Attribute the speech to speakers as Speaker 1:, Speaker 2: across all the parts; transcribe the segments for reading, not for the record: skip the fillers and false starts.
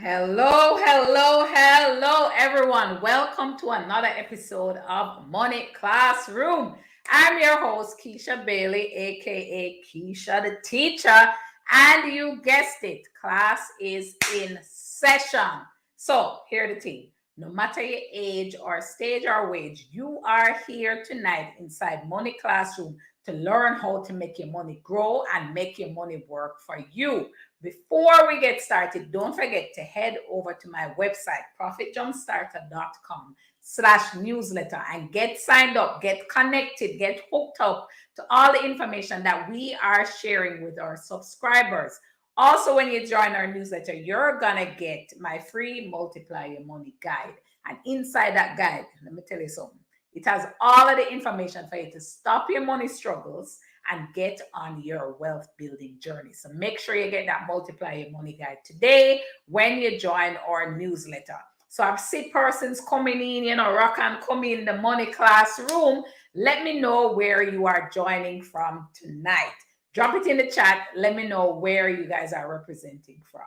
Speaker 1: Hello, hello, hello, everyone. Welcome to another episode of Money Classroom. I'm your host, Keisha Bailey, aka Keisha the Teacher. And you guessed it, class is in session. So, here the team. No matter your age or stage or wage, you are here tonight inside Money Classroom to learn how to make your money grow and make your money work for you. Before we get started, don't forget to head over to my website, profitjumpstarter.com/newsletter, and get signed up, get connected, get hooked up to all the information that we are sharing with our subscribers. Also, when you join our newsletter, you're going to get my free Multiply Your Money guide. And inside that guide, let me tell you something. It has all of the information for you to stop your money struggles and get on your wealth building journey. So make sure you get that Multiply Your Money guide today when you join our newsletter. So I've seen persons coming in, rock and come in the Money Classroom. Let me know where you are joining from tonight. Drop it in the chat. Let me know where you guys are representing from.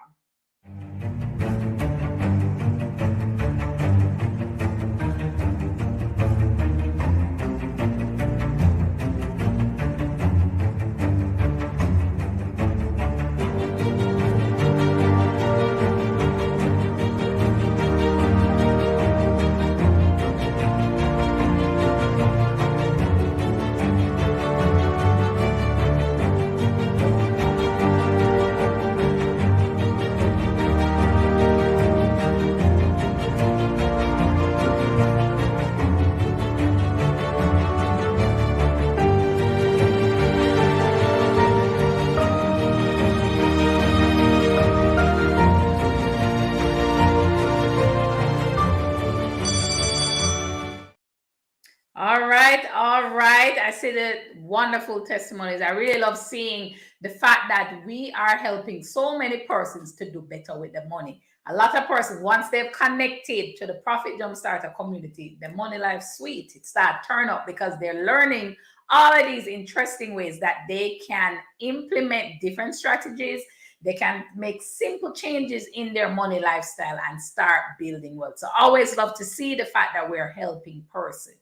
Speaker 1: All right. I see the wonderful testimonies. I really love seeing the fact that we are helping so many persons to do better with the money. A lot of persons, once they've connected to the Profit Jumpstarter community, the money life suite, it starts turn up because they're learning all of these interesting ways that they can implement different strategies. They can make simple changes in their money lifestyle and start building wealth. So I always love to see the fact that we're helping persons.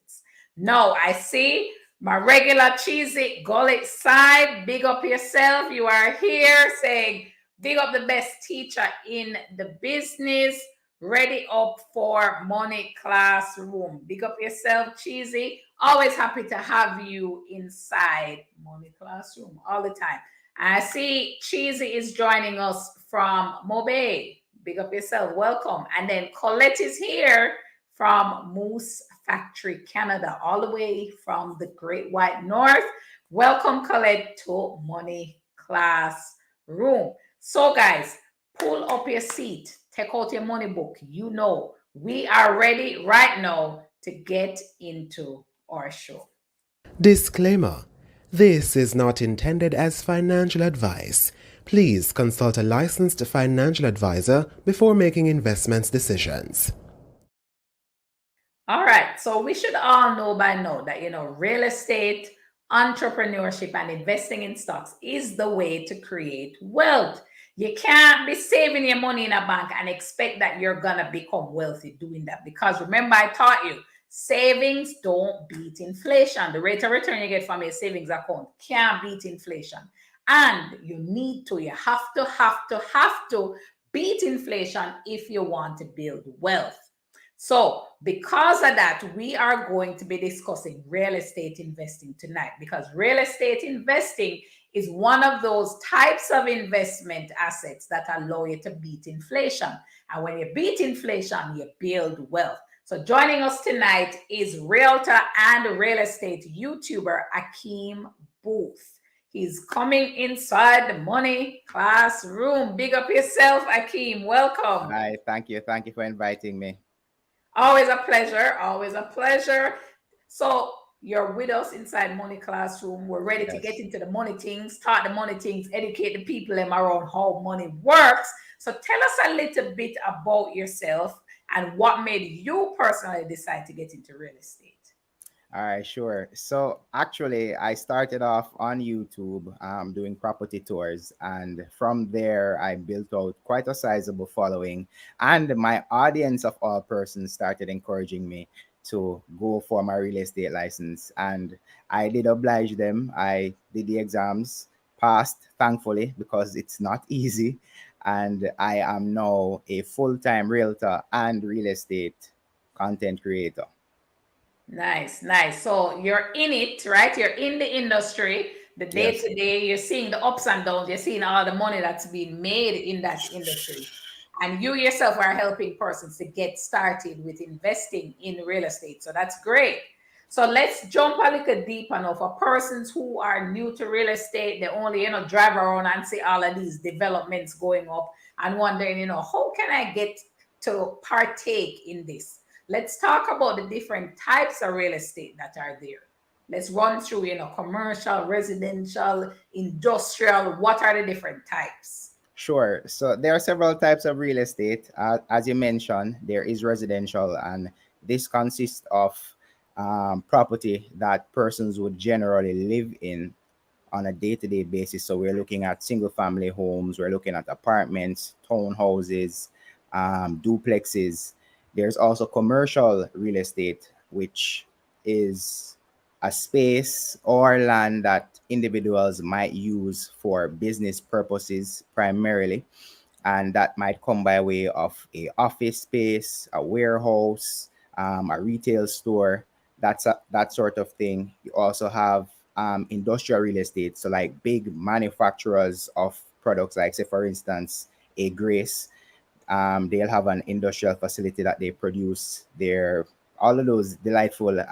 Speaker 1: No, I see my regular cheesy gullet side. Big up yourself. You are here saying, big up the best teacher in the business. Ready up for Money Classroom. Big up yourself, cheesy. Always happy to have you inside Money Classroom all the time. I see cheesy is joining us from Mobay. Big up yourself. Welcome. And then Colette is here from Moose Factory, Canada, all the way from the Great White North. Welcome, Colette, to Money Classroom. So, guys, pull up your seat, take out your money book. We are ready right now to get into our show.
Speaker 2: Disclaimer: this is not intended as financial advice. Please consult a licensed financial advisor before making investment decisions.
Speaker 1: All right, so we should all know by now that, real estate, entrepreneurship, and investing in stocks is the way to create wealth. You can't be saving your money in a bank and expect that you're going to become wealthy doing that. Because remember, I taught you, savings don't beat inflation. The rate of return you get from your savings account can't beat inflation. And you have to beat inflation if you want to build wealth. So because of that, we are going to be discussing real estate investing tonight, because real estate investing is one of those types of investment assets that allow you to beat inflation. And when you beat inflation, you build wealth. So joining us tonight is Realtor and real estate YouTuber Akeem Boothe. He's coming inside the Money Classroom. Big up yourself, Akeem. Welcome.
Speaker 3: Hi, thank you. Thank you for inviting me.
Speaker 1: Always a pleasure. Always a pleasure. So you're with us inside Money Classroom. We're ready to get into the money things, talk the money things, educate the people around how money works. So tell us a little bit about yourself and what made you personally decide to get into real estate.
Speaker 3: All right, sure. So actually, I started off on YouTube doing property tours, and from there, I built out quite a sizable following. And my audience of all persons started encouraging me to go for my real estate license, and I did oblige them. I did the exams, passed, thankfully, because it's not easy. And I am now a full-time realtor and real estate content creator.
Speaker 1: Nice, nice. So you're in it, right? You're in the industry, the day
Speaker 3: Yes.
Speaker 1: to day, you're seeing the ups and downs, you're seeing all the money that's being made in that industry. And you yourself are helping persons to get started with investing in real estate. So that's great. So let's jump a little deeper now for persons who are new to real estate. They only, drive around and see all of these developments going up and wondering, how can I get to partake in this? Let's talk about the different types of real estate that are there. Let's run through, commercial, residential, industrial. What are the different types?
Speaker 3: Sure. So there are several types of real estate. As you mentioned, there is residential, and this consists of property that persons would generally live in on a day-to-day basis. So we're looking at single-family homes, we're looking at apartments, townhouses, duplexes. There's also commercial real estate, which is a space or land that individuals might use for business purposes primarily, and that might come by way of a office space, a warehouse, a retail store, that sort of thing. You also have industrial real estate, so like big manufacturers of products, like say for instance a Grace. They'll have an industrial facility that they produce their all of those delightful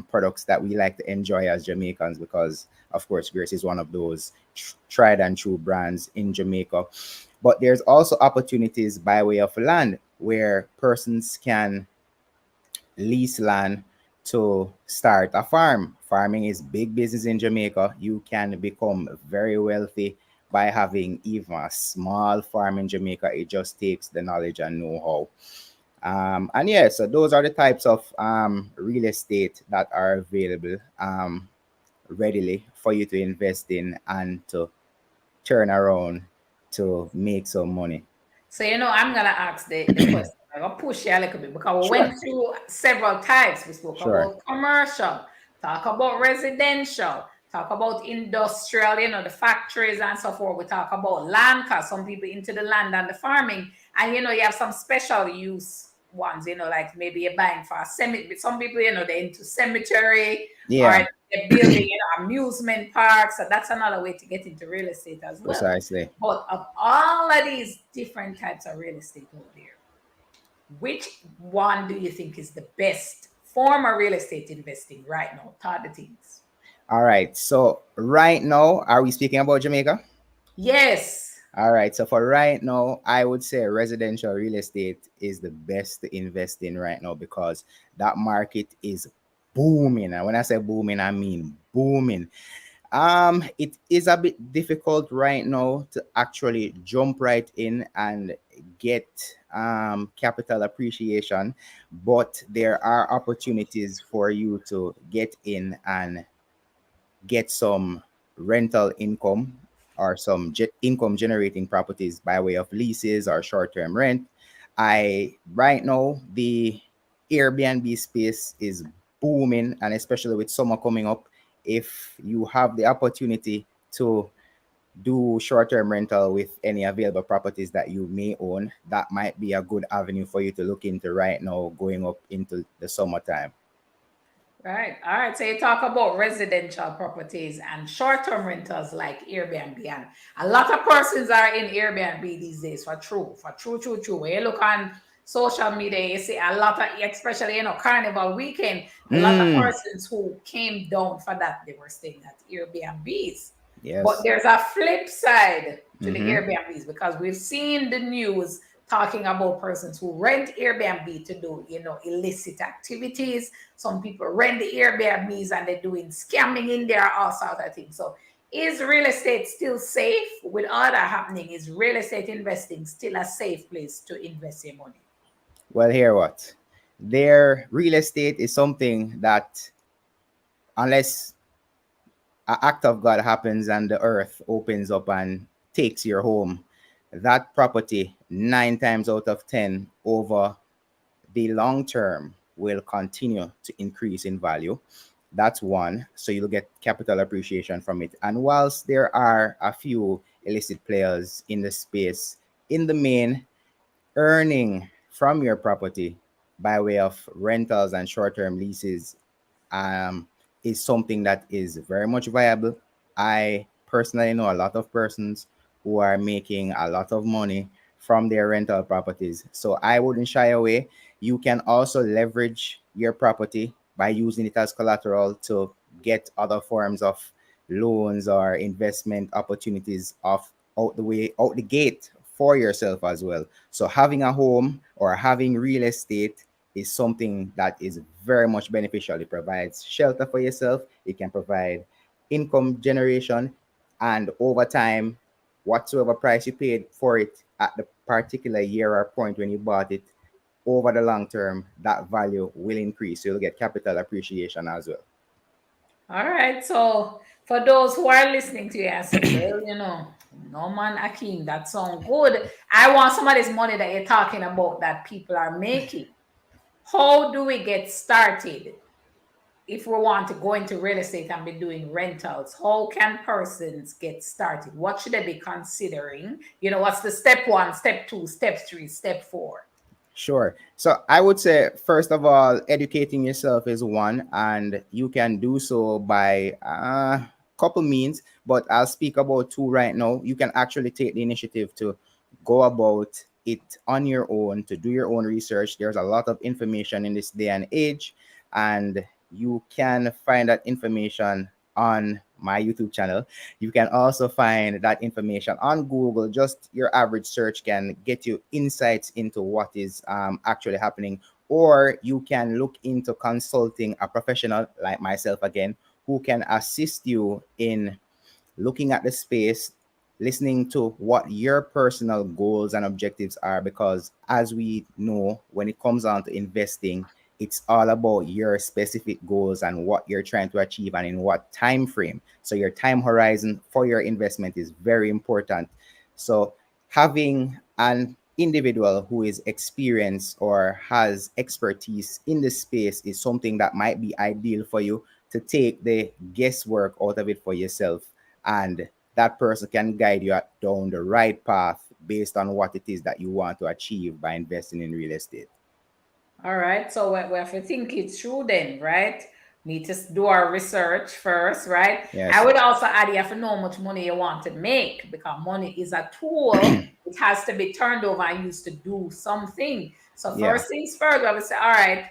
Speaker 3: products that we like to enjoy as Jamaicans, because of course Grace is one of those tried and true brands in Jamaica. But there's also opportunities by way of land where persons can lease land to start a farm. Farming is big business in Jamaica. You can become very wealthy by having even a small farm in Jamaica. It just takes the knowledge and know-how. And yeah, so those are the types of real estate that are available readily for you to invest in and to turn around to make some money.
Speaker 1: So, I'm going to ask the question. I'm going to push you a little bit because we
Speaker 3: Sure,
Speaker 1: went through several types. We spoke
Speaker 3: sure.
Speaker 1: about commercial, talk about residential, talk about industrial, the factories and so forth. We talk about land because some people into the land and the farming. And, you have some special use ones, like maybe you're buying for a cemetery. Some people, they're into cemetery or
Speaker 3: Yeah,
Speaker 1: they're building, amusement parks. So that's another way to get into real estate as well.
Speaker 3: precisely.
Speaker 1: But of all of these different types of real estate out there, which one do you think is the best form of real estate investing right now? Thought the things.
Speaker 3: All right. So right now, are we speaking about Jamaica?
Speaker 1: Yes.
Speaker 3: All right. So for right now, I would say residential real estate is the best to invest in right now, because that market is booming. And when I say booming, I mean booming. It is a bit difficult right now to actually jump right in and get capital appreciation, but there are opportunities for you to get in and get some rental income or some income generating properties by way of leases or short-term rent. I right now the Airbnb space is booming, and especially with summer coming up, if you have the opportunity to do short-term rental with any available properties that you may own, that might be a good avenue for you to look into right now going up into the summertime.
Speaker 1: Right. All right. So you talk about residential properties and short-term rentals like Airbnb. And a lot of persons are in Airbnb these days for true, true. When you look on social media, you see a lot of, especially, Carnival weekend, a lot of
Speaker 3: Mm,
Speaker 1: persons who came down for that, they were staying at Airbnbs. But
Speaker 3: yes.
Speaker 1: there's a flip side to the
Speaker 3: Mm-hmm.
Speaker 1: Airbnbs because we've seen the news talking about persons who rent Airbnb to do, illicit activities. Some people rent the Airbnbs and they're doing scamming in there, all sorts of things. So is real estate still safe with all that happening? Is real estate investing still a safe place to invest your money?
Speaker 3: Well, here what? Their real estate is something that unless an act of God happens and the earth opens up and takes your home, that property 9 times out of 10 over the long term will continue to increase in value. That's one. So you'll get capital appreciation from it. And whilst there are a few illicit players in the space, in the main, earning from your property by way of rentals and short term leases um, is something that is very much viable. I personally know a lot of persons who are making a lot of money from their rental properties. So I wouldn't shy away. You can also leverage your property by using it as collateral to get other forms of loans or investment opportunities off out the way, out the gate for yourself as well. So having a home or having real estate is something that is very much beneficial. It provides shelter for yourself, it can provide income generation, and over time, whatsoever price you paid for it at the particular year or point when you bought it, over the long term, that value will increase. So you'll get capital appreciation as well.
Speaker 1: All right. So for those who are listening to you and say, well, no man, Akeem, that sounds good. I want some of this money that you're talking about that people are making. How do we get started if we want to go into real estate and be doing rentals? How can persons get started? What should they be considering? What's the step 1, step 2, step 3, step 4?
Speaker 3: Sure. So I would say, first of all, educating yourself is one, and you can do so by a couple means, but I'll speak about two right now. You can actually take the initiative to go about it on your own, to do your own research. There's a lot of information in this day and age, and you can find that information on my YouTube channel. You can also find that information on Google. Just your average search can get you insights into what is actually happening. Or you can look into consulting a professional like myself again, who can assist you in looking at the space, listening to what your personal goals and objectives are. Because as we know, when it comes down to investing, it's all about your specific goals and what you're trying to achieve and in what time frame. So your time horizon for your investment is very important. So having an individual who is experienced or has expertise in the space is something that might be ideal for you, to take the guesswork out of it for yourself, and that person can guide you down the right path based on what it is that you want to achieve by investing in real estate.
Speaker 1: All right. So we have to think it through then, right? Need to do our research first, right? I
Speaker 3: Yes.
Speaker 1: would also add you have to know how much money you want to make, because money is a tool. It has to be turned over and used to do something. So
Speaker 3: Yeah.
Speaker 1: first things first, I would say, all right,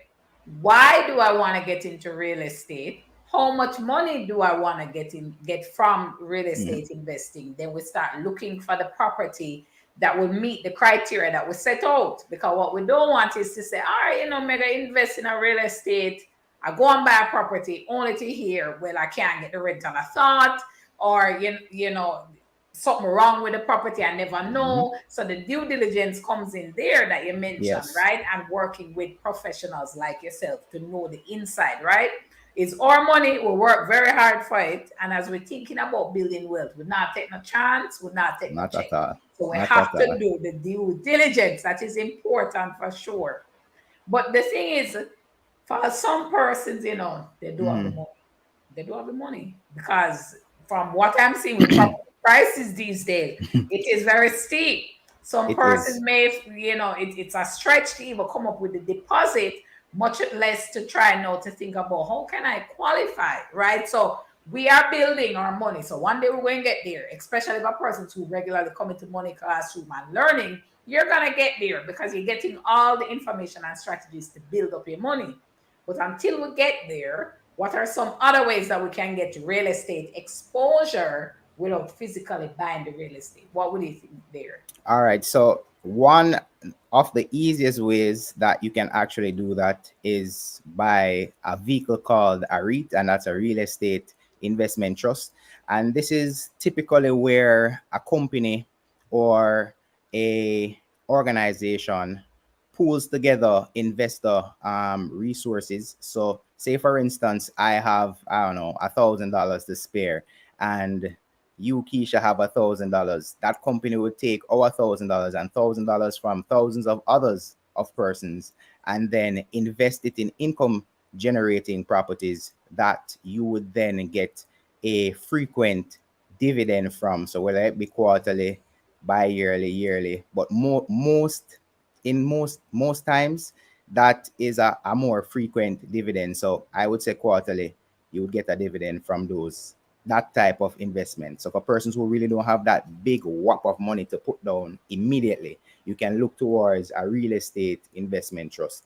Speaker 1: why do I want to get into real estate? How much money do I want to get from real
Speaker 3: Mhm.
Speaker 1: estate investing? Then we start looking for the property that will meet the criteria that we set out. Because what we don't want is to say, all right, mega invest in a real estate. I go and buy a property only to hear, well, I can't get the rental I thought, or something wrong with the property I never
Speaker 3: Mhm.
Speaker 1: know. So the due diligence comes in there that you mentioned,
Speaker 3: Yes.
Speaker 1: right? And working with professionals like yourself to know the inside, right? It's our money. We work very hard for it. And as we're thinking about building wealth, we not take no chance, we not take no
Speaker 3: Not
Speaker 1: check.
Speaker 3: at all.
Speaker 1: So we
Speaker 3: Not
Speaker 1: have
Speaker 3: at
Speaker 1: to
Speaker 3: all.
Speaker 1: do the due diligence. That is important for sure. But the thing is, for some persons, they do have the
Speaker 3: Mhm.
Speaker 1: money. They do have the money, because from what I'm seeing with property prices these days, it is very steep. Some
Speaker 3: It
Speaker 1: persons
Speaker 3: is.
Speaker 1: may, it's a stretch to even come up with the deposit, much less to try now to think about how can I qualify, right? So we are building our money. So one day we're going to get there, especially for persons who regularly come into money classroom and learning. You're going to get there because you're getting all the information and strategies to build up your money. But until we get there, what are some other ways that we can get real estate exposure without physically buying the real estate? What would you think there?
Speaker 3: All right. So one of the easiest ways that you can actually do that is by a vehicle called a REIT, and that's a real estate investment trust. And this is typically where a company or a organization pools together investor resources. So say for instance, I have, I don't know, $1,000 to spare, and you, Keisha, have $1,000. That company would take our $1,000 and $1,000 from thousands of others of persons, and then invest it in income generating properties that you would then get a frequent dividend from. So whether it be quarterly, bi-yearly, yearly, but most times that is a more frequent dividend. So I would say quarterly, you would get a dividend from those, that type of investment. So for persons who really don't have that big whop of money to put down immediately, you can look towards a real estate investment trust.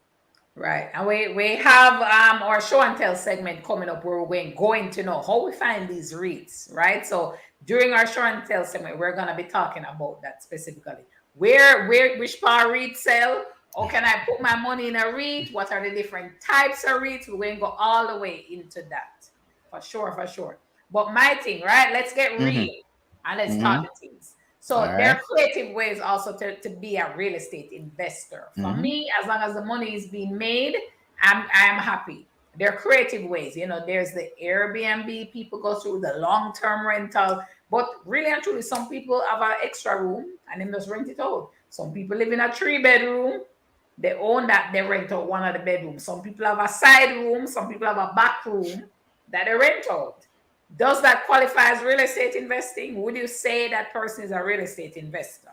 Speaker 1: Right. And we have our show and tell segment coming up where we're going to know how we find these REITs, right? So during our show and tell segment, we're gonna be talking about that specifically. Which part REIT sell? How can I put my money in a REIT? What are the different types of REITs? We're going to go all the way into that. For sure, for sure. But my thing, right? Let's get real and let's talk
Speaker 3: Mm-hmm.
Speaker 1: the things. So
Speaker 3: All
Speaker 1: there
Speaker 3: right.
Speaker 1: are creative ways also to be a real estate investor. For
Speaker 3: Mm-hmm.
Speaker 1: me, as long as the money is being made, I'm happy. There are creative ways. You know, there's the Airbnb, people go through the long-term rental, but really and truly, some people have an extra room and then just rent it out. Some people live in a 3-bedroom, they own that, they rent out one of the bedrooms. Some people have a side room, some people have a back room that they rent out. Does that qualify as real estate investing? Would you say that person is a real estate investor?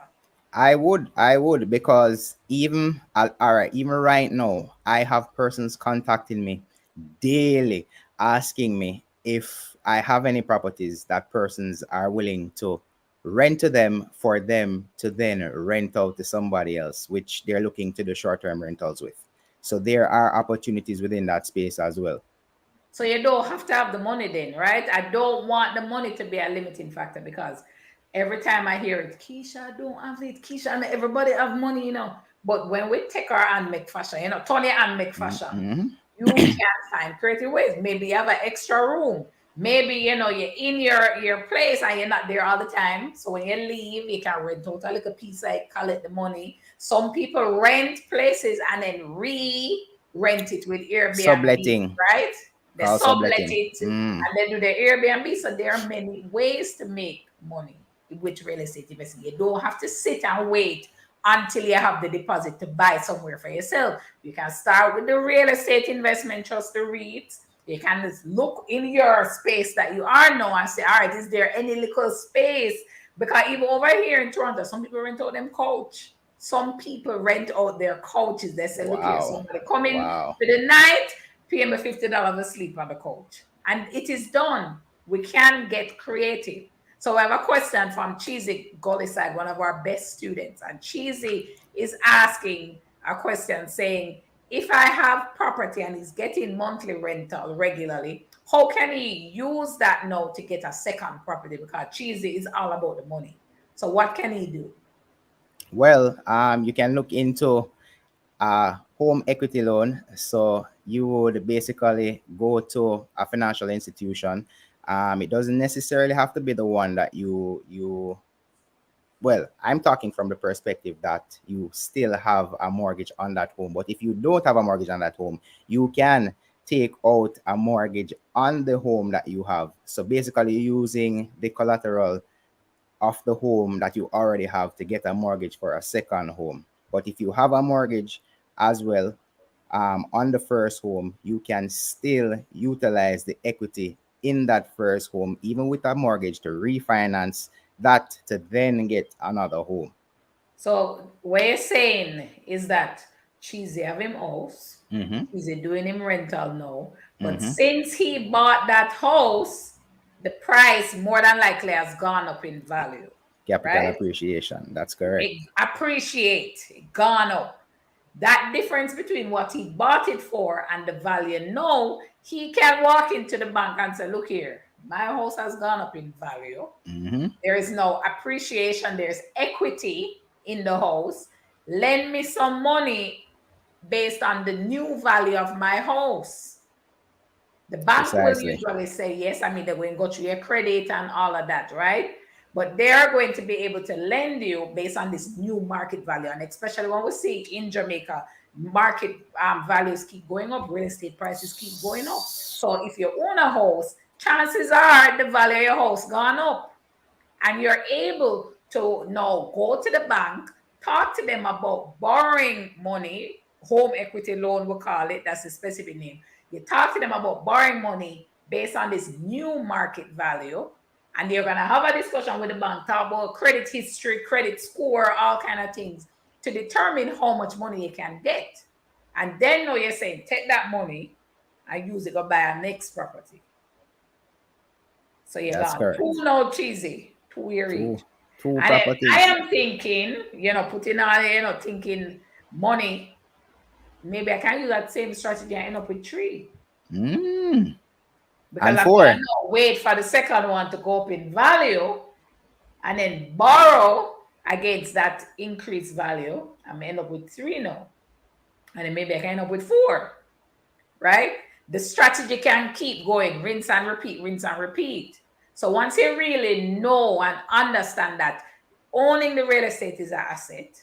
Speaker 3: I would, because even all right, even right now, I have persons contacting me daily asking me if I have any properties that persons are willing to rent to them for them to then rent out to somebody else, which they're looking to do short-term rentals with. So there are opportunities within that space as well.
Speaker 1: So you don't have to have the money then, right? I don't want the money to be a limiting factor because every time I hear it, Keisha, I don't have it. Keisha, and everybody have money, you know. But when we take our and make fashion, you know, Tony and make fashion,
Speaker 3: Mm-hmm.
Speaker 1: you can find creative ways. Maybe you have an extra room. Maybe you know you're in your place and you're not there all the time. So when you leave, you can rent out a little piece, like collect the money. Some people rent places and then re-rent it with Airbnb,
Speaker 3: Subletting,
Speaker 1: right? They
Speaker 3: called
Speaker 1: sublet
Speaker 3: subletting.
Speaker 1: it and they do the Airbnb. So there are many ways to make money with real estate investing. You don't have to sit and wait until you have the deposit to buy somewhere for yourself. You can start with the real estate investment trust, the REITs. You can just look in your space that you are now and say, all right, is there any little space? Because even over here in Toronto, some people rent out them couch. Some people rent out their couches. They say, look here,
Speaker 3: Wow.
Speaker 1: somebody come in
Speaker 3: Wow.
Speaker 1: for the night, pay me $50 to sleep on the couch. And it is done. We can get creative. So I have a question from Cheesy Golisag, one of our best students. And Cheesy is asking a question saying, if I have property and he's getting monthly rental regularly, how can he use that now to get a second property? Because Cheesy is all about the money. So what can he do?
Speaker 3: Well, you can look into a home equity loan. So you would basically go to a financial institution. It doesn't necessarily have to be the one that you well, I'm talking from the perspective that you still have a mortgage on that home. But if you don't have a mortgage on that home, you can take out a mortgage on the home that you have. So basically using the collateral of the home that you already have to get a mortgage for a second home. But if you have a mortgage as well, on the first home, you can still utilize the equity in that first home, even with a mortgage, to refinance that to then get another home.
Speaker 1: So what you're saying is that Cheesy have him house,
Speaker 3: Mm-hmm.
Speaker 1: Cheesy doing him rental now, but
Speaker 3: Mm-hmm.
Speaker 1: since he bought that house, the price more than likely has gone up in value,
Speaker 3: Capital
Speaker 1: right?
Speaker 3: appreciation. That's correct.
Speaker 1: Appreciate, gone up. That difference between what he bought it for and the value now, he can walk into the bank and say, look here, my house has gone up in value.
Speaker 3: Mm-hmm.
Speaker 1: There is no appreciation, there's equity in the house. Lend me some money based on the new value of my house. The bank will
Speaker 3: Precisely.
Speaker 1: usually say yes. I mean, they're going to go through your credit and all of that, right? but they're going to be able to lend you based on this new market value. And especially when we see in Jamaica, market values keep going up, real estate prices keep going up. So if you own a house, chances are the value of your house gone up, and you're able to now go to the bank, talk to them about borrowing money, home equity loan, we call it, that's a specific name. You talk to them about borrowing money based on this new market value, and you're going to have a discussion with the bank, talk about credit history, credit score, all kind of things to determine how much money you can get. And then now you're saying, take that money and use it to buy a next property. So you're gone. Too now cheesy, too weary.
Speaker 3: Two
Speaker 1: and
Speaker 3: properties.
Speaker 1: I am thinking, putting on, thinking money. Maybe I can use that same strategy and end up with 3. Because I'm going to wait for the second one to go up in value and then borrow against that increased value. I'm end up with 3 now. And then maybe I can end up with 4. Right? The strategy can keep going, rinse and repeat, rinse and repeat. So once you really know and understand that owning the real estate is an asset,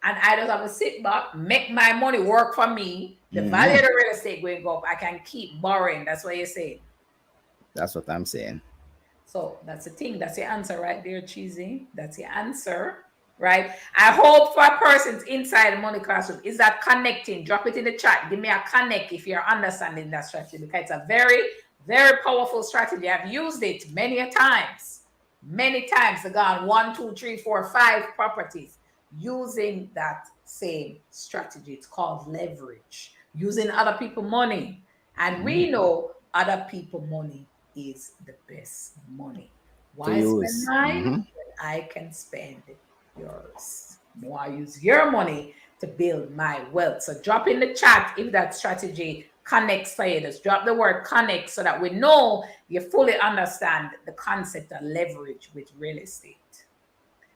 Speaker 1: and I just have to sit back, make my money work for me, the value of the real estate going up, I can keep borrowing. That's what you're saying.
Speaker 3: That's what I'm saying.
Speaker 1: So that's the thing. That's your answer right there, Cheesy. That's your answer, right? I hope for persons inside the money classroom is that connecting. Drop it in the chat. Give me a connect if you're understanding that strategy, because it's a very, very powerful strategy. I've used it many times. I've gone 1, 2, 3, 4, 5 properties using that same strategy. It's called leverage, using other people's money. And we know other people's money is the best money. Why spend mine when I can spend yours? More, I use your money to build my wealth. So drop in the chat if that strategy connects for you. Just drop the word connect so that we know you fully understand the concept of leverage with real estate.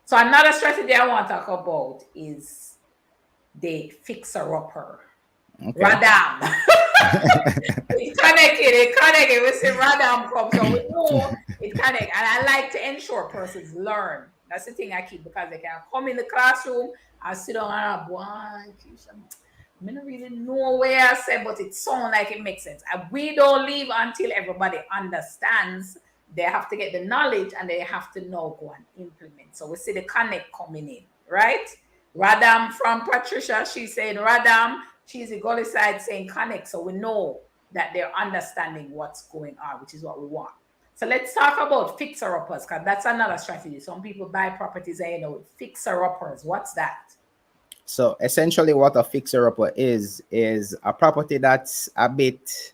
Speaker 1: So another strategy I want to talk about is the fixer-upper. Okay. Radam. It's connected. We say Radam come, so we know it's connected. And I like to ensure persons learn. That's the thing I keep, because they can come in the classroom and sit down and boy, I don't really know where I said, but it sounds like it makes sense. And we don't leave until everybody understands. They have to get the knowledge and they have to know, go and implement. So we see the connect coming in, right? Radam from Patricia, she said Radam. She's a Gully side saying connect. So we know that they're understanding what's going on, which is what we want. So let's talk about fixer-uppers, because that's another strategy. Some people buy properties and fixer-uppers. What's that?
Speaker 3: So essentially what a fixer-upper is a property that's a bit,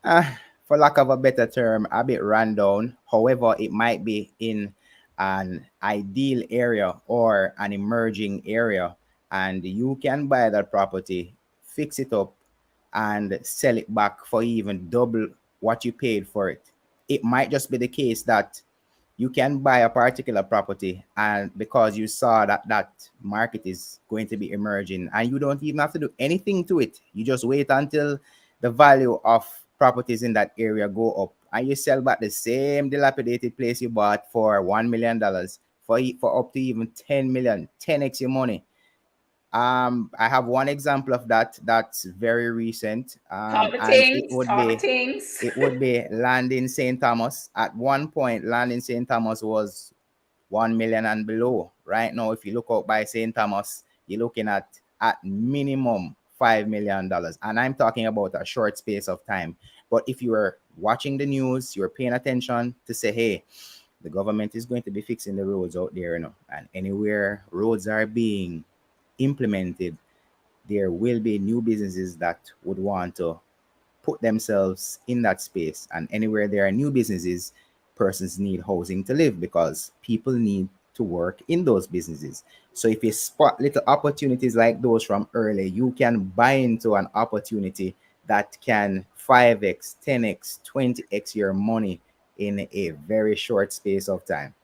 Speaker 3: for lack of a better term, a bit rundown. However, it might be in an ideal area or an emerging area, and you can buy that property, fix it up, and sell it back for even double what you paid for it. It might just be the case that you can buy a particular property, and because you saw that that market is going to be emerging, and you don't even have to do anything to it. You just wait until the value of properties in that area go up, and you sell back the same dilapidated place you bought for $1 million for up to even 10 million, 10x your money. I have one example of that that's very recent. It would be land in St. Thomas. At one point, land in St. Thomas was 1 million and below. Right now, if you look out by St. Thomas, you're looking at minimum $5 million. And I'm talking about a short space of time. But if you are watching the news, you're paying attention to say, hey, the government is going to be fixing the roads out there, and anywhere roads are being implemented, there will be new businesses that would want to put themselves in that space. And anywhere there are new businesses, persons need housing to live, because people need to work in those businesses. So if you spot little opportunities like those from early, you can buy into an opportunity that can 5x, 10x, 20x your money in a very short space of time.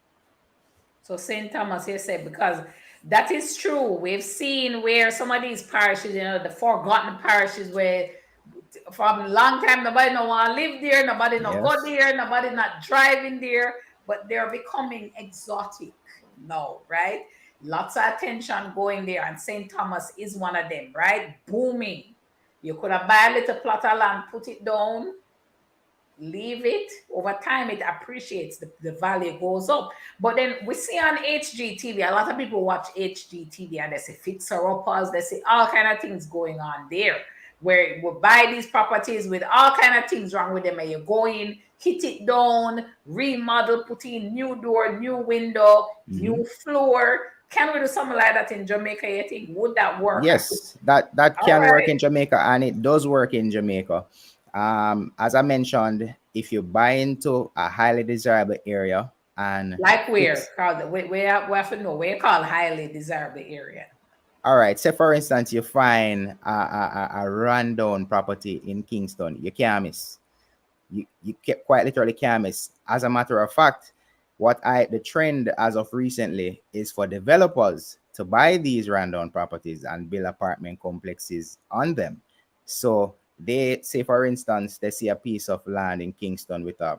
Speaker 1: So St. Thomas, you said, because that is true. We've seen where some of these parishes, the forgotten parishes, where from a long time nobody no want to live there, nobody no go there, nobody not driving there. but they're becoming exotic now, right? Lots of attention going there, and St. Thomas is one of them, right? Booming. You could have buy a little plot of land, put it down, leave it. Over time it appreciates, the value goes up. But then we see on HGTV, a lot of people watch HGTV and they say fixer uppers, they say all kind of things going on there, where we buy these properties with all kind of things wrong with them, and you go in, hit it down, remodel, put in new door, new window, new floor. Can we do something like that in Jamaica, you think? Would that work?
Speaker 3: Yes, that
Speaker 1: All
Speaker 3: can work
Speaker 1: right.
Speaker 3: in Jamaica, and it does work in Jamaica. As I mentioned, if you buy into a highly desirable area and
Speaker 1: Like where?
Speaker 3: it's
Speaker 1: Called we have to know where you call highly desirable area.
Speaker 3: all right. Say for instance, you find a rundown property in Kingston, you can't miss. You quite literally can't miss. As a matter of fact, the trend as of recently is for developers to buy these rundown properties and build apartment complexes on them. So they say, for instance, they see a piece of land in Kingston with a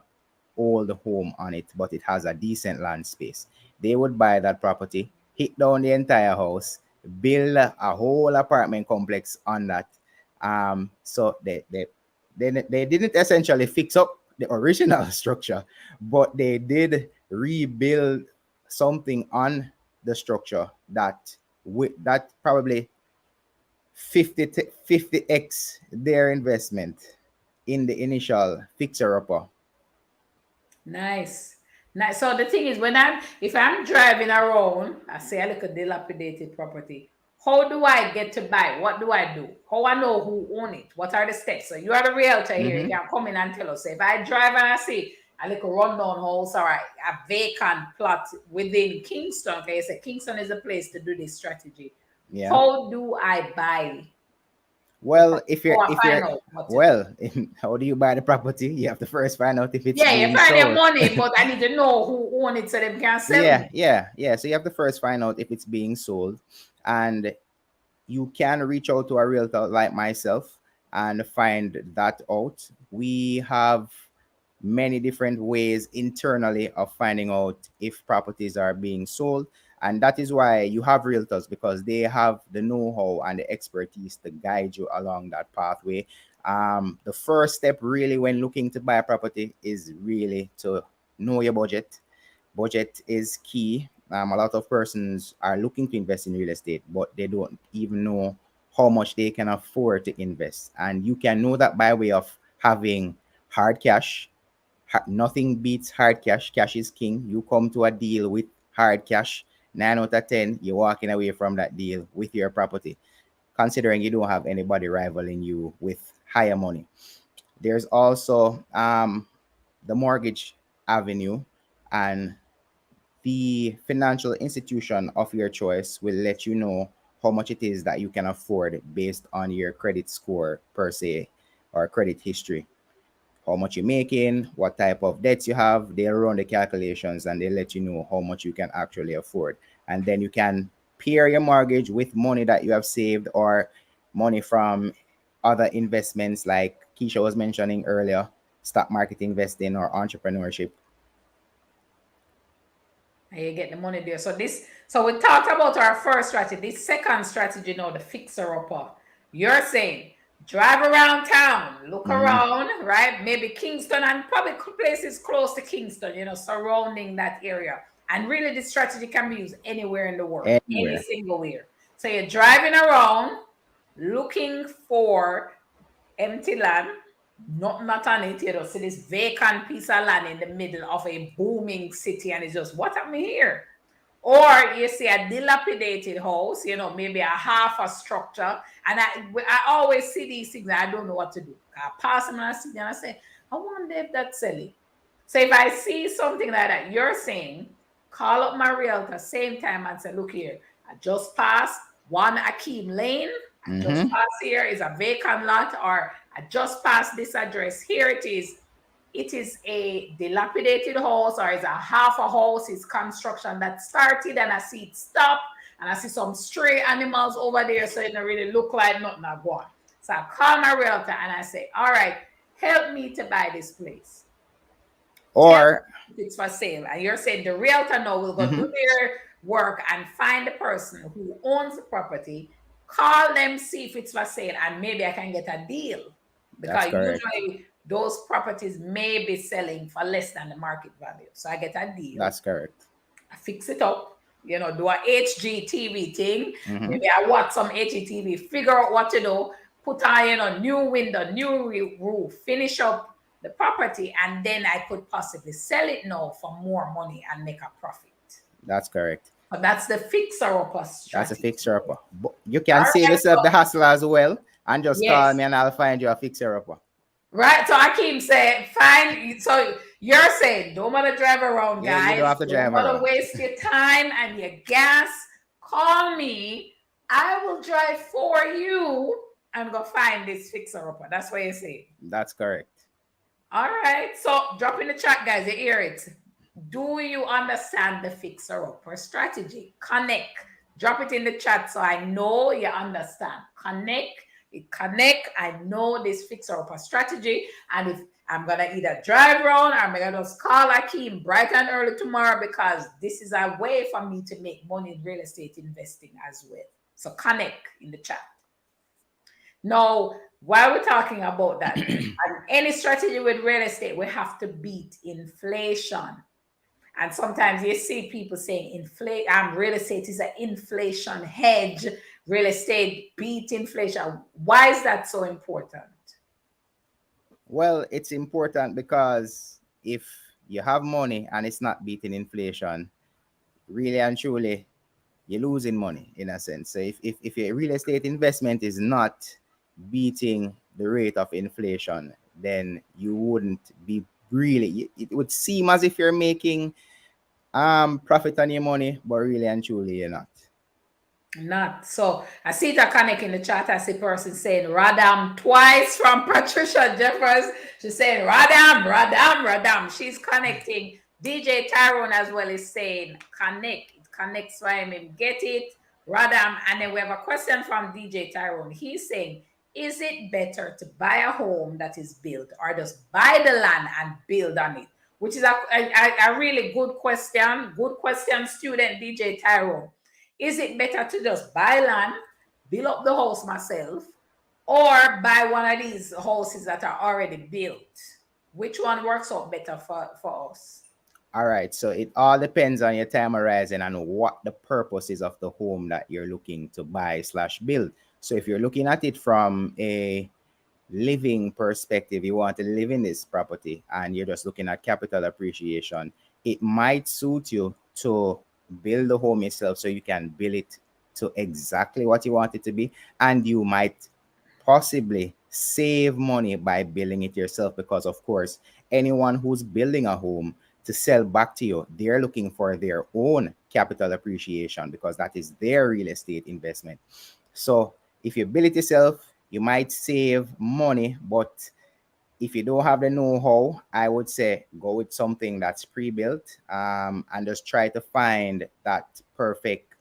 Speaker 3: old home on it, but it has a decent land space. They would buy that property, hit down the entire house, build a whole apartment complex on that. So they didn't essentially fix up the original structure, but they did rebuild something on the structure that with that probably 50x their investment in the initial fixer upper.
Speaker 1: Nice. Nice. So the thing is, if I'm driving around, I say I look at dilapidated property. How do I get to buy? What do I do? How I know who own it? What are the steps? So you are the realtor here. You
Speaker 3: Mhm.
Speaker 1: can come in and tell us. So if I drive and I see a little rundown house or a vacant plot within Kingston, okay, you say Kingston is a place to do this strategy.
Speaker 3: Yeah.
Speaker 1: How do I buy the
Speaker 3: Well,
Speaker 1: property? How I
Speaker 3: if you're
Speaker 1: find out what to do?
Speaker 3: well, how do you buy the property? You have to first find out if it's
Speaker 1: Yeah, you
Speaker 3: being
Speaker 1: find your
Speaker 3: sold.
Speaker 1: money, but I need to know who own it so they can sell
Speaker 3: Yeah,
Speaker 1: me.
Speaker 3: yeah. So you have to first find out if it's being sold, and you can reach out to a realtor like myself and find that out. We have many different ways internally of finding out if properties are being sold. And that is why you have realtors, because they have the know-how and the expertise to guide you along that pathway. The first step really when looking to buy a property is really to know your budget. Budget is key. A lot of persons are looking to invest in real estate, but they don't even know how much they can afford to invest. And you can know that by way of having hard cash. Nothing beats hard cash. Cash is king. You come to a deal with hard cash, 9 out of 10, you're walking away from that deal with your property, considering you don't have anybody rivaling you with higher money. There's also the mortgage avenue, and the financial institution of your choice will let you know how much it is that you can afford based on your credit score per se, or credit history. How much you're making, what type of debts you have, they'll run the calculations and they let you know how much you can actually afford. And then you can pair your mortgage with money that you have saved, or money from other investments like Keisha was mentioning earlier, stock market investing or entrepreneurship.
Speaker 1: And you get the money there. So we talked about our first strategy. This second strategy now, the fixer upper. You're saying drive around town, look
Speaker 3: Mhm.
Speaker 1: around, right? Maybe Kingston and probably places close to Kingston, surrounding that area. And really, this strategy can be used anywhere in the world, any
Speaker 3: Anywhere.
Speaker 1: single where. So you're driving around looking for empty land, not on it, see this vacant piece of land in the middle of a booming city, and it's just what am I here? Or you see a dilapidated house, maybe a half a structure, and I always see these things. I don't know what to do. I pass them and I see them and I say, I wonder if that's selling. So if I see something like that, you're saying, call up my realtor same time and say, look here, I just passed one Akeem Lane. I just
Speaker 3: Mm-hmm.
Speaker 1: passed here is a vacant lot, or I just passed this address. Here it is. It is a dilapidated house, or it's a half a house. It's construction that started and I see it stop, and I see some stray animals over there, so it don't really look like nothing I go on. So I call my realtor and I say, all right, help me to buy this place. Tell
Speaker 3: Or
Speaker 1: if it's for sale. And you're saying the realtor now will go do
Speaker 3: mhm,
Speaker 1: their work and find the person who owns the property, call them, see if it's for sale, and maybe I can get a deal.
Speaker 3: that's
Speaker 1: Because
Speaker 3: correct.
Speaker 1: usually those properties may be selling for less than the market value. So I get a deal,
Speaker 3: That's correct.
Speaker 1: I fix it up, do a HGTV thing.
Speaker 3: Hmm.
Speaker 1: Maybe I watch some HGTV, figure out what to do, put on, new window, new roof, finish up the property, and then I could possibly sell it now for more money and make a profit.
Speaker 3: That's correct.
Speaker 1: But that's the fixer-upper
Speaker 3: That's a
Speaker 1: strategy.
Speaker 3: fixer upper. You
Speaker 1: All
Speaker 3: can save
Speaker 1: right,
Speaker 3: yourself the hassle as well, and just call
Speaker 1: yes.
Speaker 3: me and I'll find you a fixer upper.
Speaker 1: Right, so Akeem said, fine. So you're saying, don't want to drive around,
Speaker 3: Yeah, you don't
Speaker 1: guys.
Speaker 3: have to
Speaker 1: Don't
Speaker 3: drive
Speaker 1: want to
Speaker 3: around.
Speaker 1: waste your time and your gas. Call me. I will drive for you and go find this fixer upper. That's what you say.
Speaker 3: That's correct.
Speaker 1: All right. So drop in the chat, guys. You hear it. Do you understand the fixer upper strategy? Connect. Drop it in the chat so I know you understand. Connect. I know this fixer upper strategy. And if I'm gonna either drive around or I'm gonna just call Akeem bright and early tomorrow, because this is a way for me to make money in real estate investing as well. So connect in the chat. Now, while we're talking about that, and any strategy with real estate, we have to beat inflation. And sometimes you see people saying real estate is an inflation hedge. Real estate beat inflation. Why is that so important?
Speaker 3: Well, it's important because if you have money and it's not beating inflation, really and truly, you're losing money in a sense. So if your real estate investment is not beating the rate of inflation, then you wouldn't be really, it would seem as if you're making profit on your money, but really and truly you're not.
Speaker 1: Not. So I see that connect in the chat. I see person saying Radam twice from Patricia Jeffers. She's saying Radam. She's connecting. DJ Tyrone as well is saying connect. It connects for him. Get it. Radam. And then we have a question from DJ Tyrone. He's saying, is it better to buy a home that is built or just buy the land and build on it? Which is a really good question. Good question, student DJ Tyrone. Is it better to just buy land, build up the house myself, or buy one of these houses that are already built? Which one works out better for us?
Speaker 3: All right. So it all depends on your time horizon and what the purpose is of the home that you're looking to buy/build. So if you're looking at it from a living perspective, you want to live in this property and you're just looking at capital appreciation, it might suit you to build the home yourself so you can build it to exactly what you want it to be, and you might possibly save money by building it yourself, because of course anyone who's building a home to sell back to you, they're looking for their own capital appreciation because that is their real estate investment. So if you build it yourself, you might save money, but if you don't have the know-how, I would say go with something that's pre-built, and just try to find that perfect,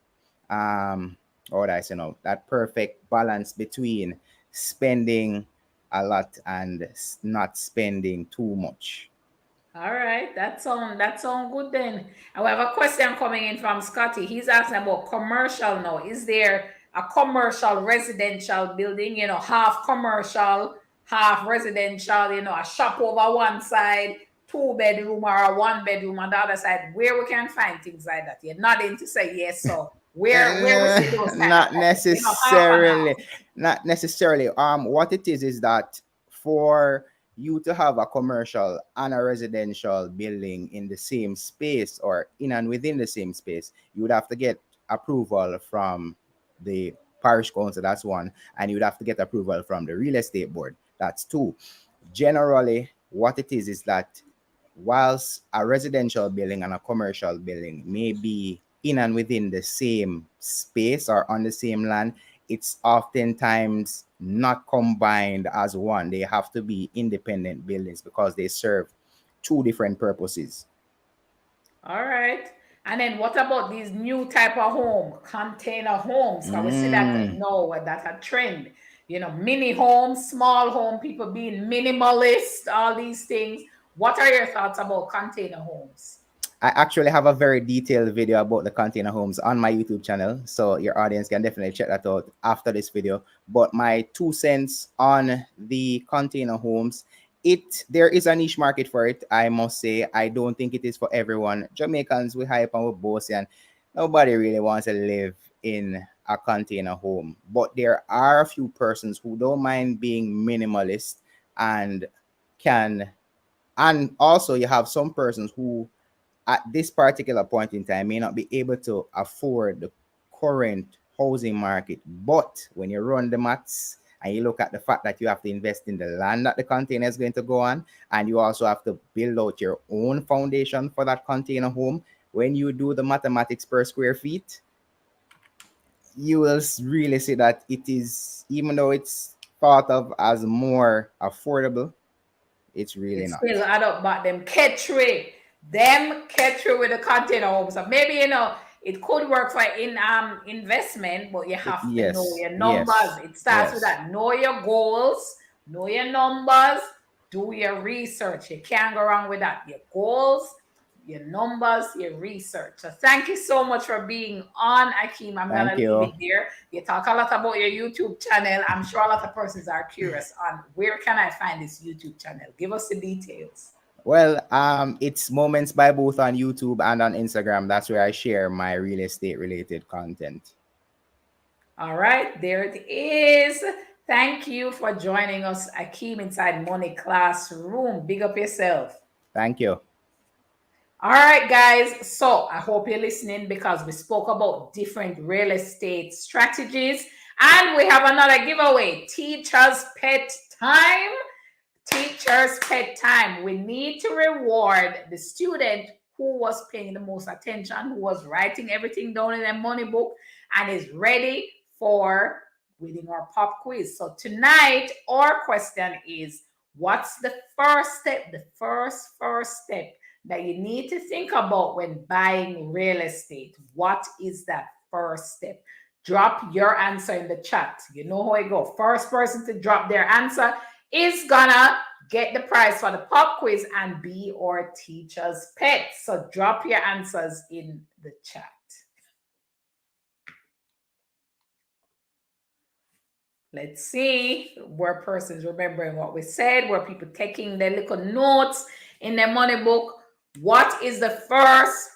Speaker 3: what would I say now, that perfect balance between spending a lot and not spending too much.
Speaker 1: All right, that sound good then. And we have a question coming in from Scotty. He's asking about commercial now. Is there a commercial residential building, half commercial, half residential, a shop over one side, 2 bedroom or a 1 bedroom on the other side, where we can find things like that? You're nodding to say yes, so where we see those kind
Speaker 3: Not
Speaker 1: of properties, half and half.
Speaker 3: necessarily. Not necessarily. What it is that for you to have a commercial and a residential building in the same space or in and within the same space, you would have to get approval from the parish council. That's one. And you would have to get approval from the real estate board. That's two. Generally, what it is that whilst a residential building and a commercial building may be in and within the same space or on the same land, it's oftentimes not combined as one. They have to be independent buildings because they serve two different purposes.
Speaker 1: All right. And then what about these new type of home, container homes? Can we see that no, that's a trend? Mini home, small home, people being minimalist, all these things. What are your thoughts about container homes?
Speaker 3: I actually have a very detailed video about the container homes on my YouTube channel, so your audience can definitely check that out after this video. But my 2 cents on the container homes, there is a niche market for it, I must say. I don't think it is for everyone. Jamaicans, we hype and we bossy, and nobody really wants to live in a container home. But there are a few persons who don't mind being minimalist and can, and also you have some persons who at this particular point in time may not be able to afford the current housing market. But when you run the maths and you look at the fact that you have to invest in the land that the container is going to go on, and you also have to build out your own foundation for that container home, when you do the mathematics per square feet, you will really see that it is, even though it's thought of as more affordable, it's really
Speaker 1: It
Speaker 3: not.
Speaker 1: still add up, but them catch with the container homes. So maybe it could work for investment, but you have to know
Speaker 3: Yes,
Speaker 1: your numbers.
Speaker 3: yes,
Speaker 1: It starts with
Speaker 3: yes.
Speaker 1: that. Know your goals, know your numbers, do your research. You can't go wrong with that. Your goals, your numbers, your research. So thank you so much for being on, Akeem. I'm
Speaker 3: Thank
Speaker 1: gonna leave
Speaker 3: you.
Speaker 1: it there. You talk a lot about your YouTube channel. I'm sure a lot of persons are curious on where can I find this YouTube channel. Give us the details.
Speaker 3: Well, it's Moments by Booth on YouTube and on Instagram. That's where I share my real estate related content.
Speaker 1: All right, there it is. Thank you for joining us, Akeem, inside Money Classroom. Big up yourself.
Speaker 3: Thank you.
Speaker 1: All right, guys. So I hope you're listening because we spoke about different real estate strategies. And we have another giveaway, Teacher's Pet Time. Teacher's Pet Time. We need to reward the student who was paying the most attention, who was writing everything down in a money book and is ready for winning our pop quiz. So tonight, our question is, what's the first step, the first step that you need to think about when buying real estate? What is that first step? Drop your answer in the chat. You know how it go. First person to drop their answer is gonna get the prize for the pop quiz and be our teacher's pet. So drop your answers in the chat. Let's see where persons remembering what we said, where people taking their little notes in their money book. What is the first